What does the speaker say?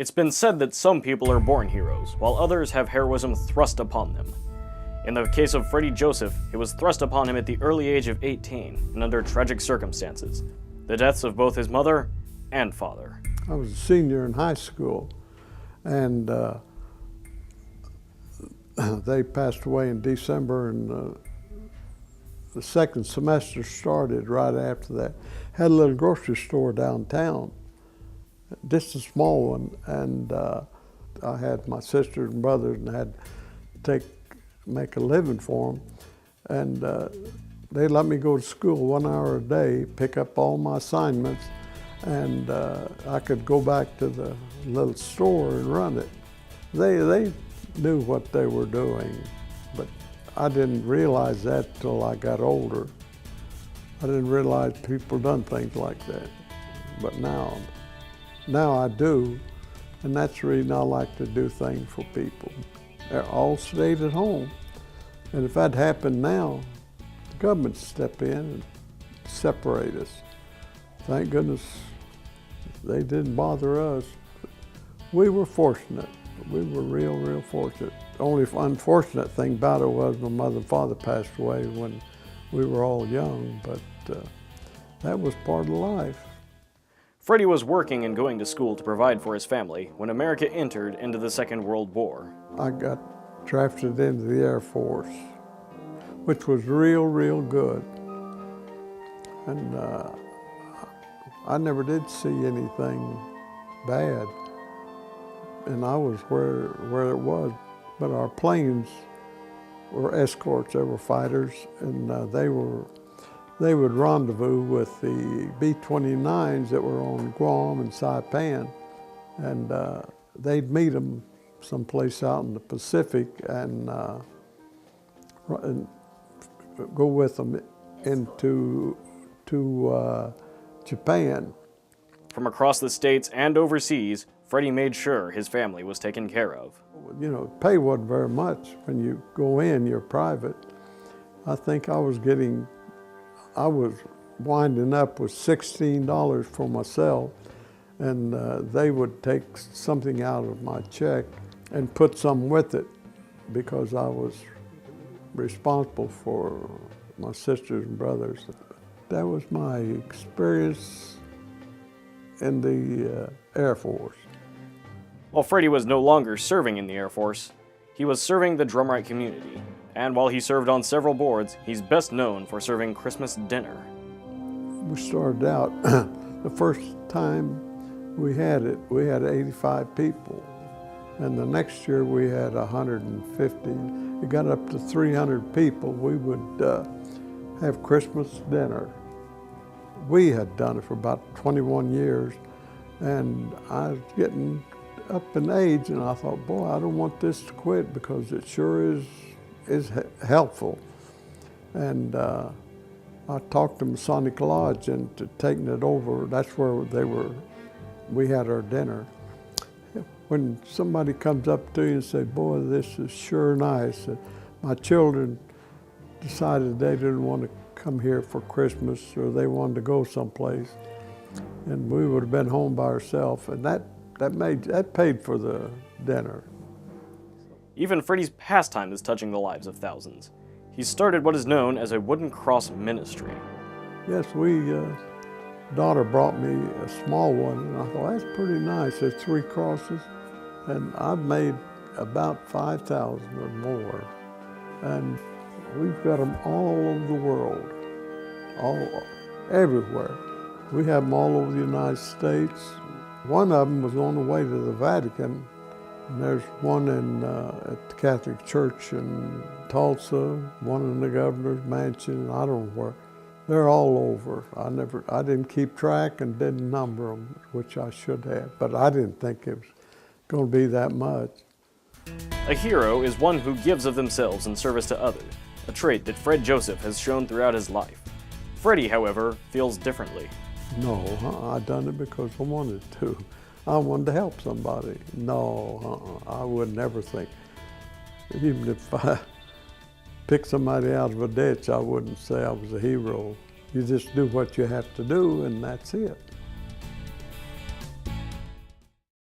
It's been said that some people are born heroes, while others have heroism thrust upon them. In the case of Freddie Joseph, it was thrust upon him at the early age of 18 and under tragic circumstances, the deaths of both his mother and father. I was a senior in high school, and they passed away in December, and the second semester started right after that. Had a little grocery store downtown, just a small one, and I had my sisters and brothers and had to make a living for them, and they let me go to school 1 hour a day, pick up all my assignments, and I could go back to the little store and run it. They knew what they were doing, but I didn't realize that till I got older. I didn't realize people done things like that, but now I do, and that's the reason I like to do things for people. They all stayed at home, and if that happened now, the government would step in and separate us. Thank goodness they didn't bother us. We were fortunate. We were real fortunate. The only unfortunate thing about it was my mother and father passed away when we were all young, but that was part of life. Freddie was working and going to school to provide for his family when America entered into the Second World War. I got drafted into the Air Force, which was real good. And I never did see anything bad. And I was where it was. But our planes were escorts, they were fighters, and they would rendezvous with the B-29s that were on Guam and Saipan, and they'd meet them someplace out in the Pacific and go with them into Japan. From across the states and overseas, Freddie made sure his family was taken care of. You know, pay wasn't very much. When you go in, you're private. I think I was winding up with $16 for myself, and they would take something out of my check and put some with it because I was responsible for my sisters and brothers. That was my experience in the Air Force. While Freddie was no longer serving in the Air Force, he was serving the drumright community. And while he served on several boards, he's best known for serving Christmas dinner. We started out, the first time we had it, we had 85 people. And the next year we had 150. It got up to 300 people. We would have Christmas dinner. We had done it for about 21 years, and I was getting up in age, and I thought, boy, I don't want this to quit because it sure is helpful. And I talked to Masonic Lodge into taking it over. That's where we had our dinner. When somebody comes up to you and says, boy, this is sure nice. My children decided they didn't want to come here for Christmas, or they wanted to go someplace, and we would have been home by ourselves, and that paid for the dinner. Even Freddie's pastime is touching the lives of thousands. He started what is known as a wooden cross ministry. Yes, daughter brought me a small one, and I thought, that's pretty nice. There's 3 crosses, and I've made about 5,000 or more. And we've got them all over the world, everywhere. We have them all over the United States. One of them was on the way to the Vatican, and there's one at the Catholic Church in Tulsa, one in the governor's mansion, I don't know where. They're all over. I didn't keep track and didn't number them, which I should have, but I didn't think it was going to be that much. A hero is one who gives of themselves in service to others, a trait that Fred Joseph has shown throughout his life. Freddie, however, feels differently. No, I done it because I wanted to. I wanted to help somebody. No, I would never think. Even if I picked somebody out of a ditch, I wouldn't say I was a hero. You just do what you have to do, and that's it.